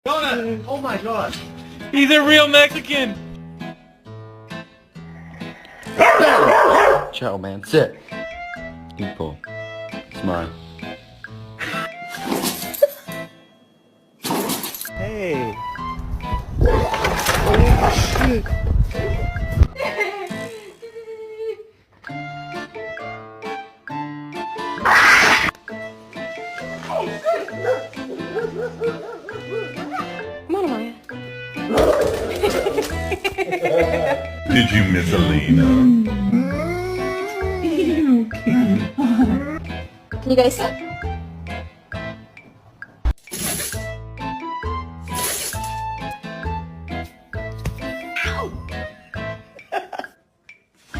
Jonah! Oh my god! He's a real Mexican! Chill, man. Sit. Good pull. Smile. Hey! Mana Maya? Did you miss Alina? Can you guys see?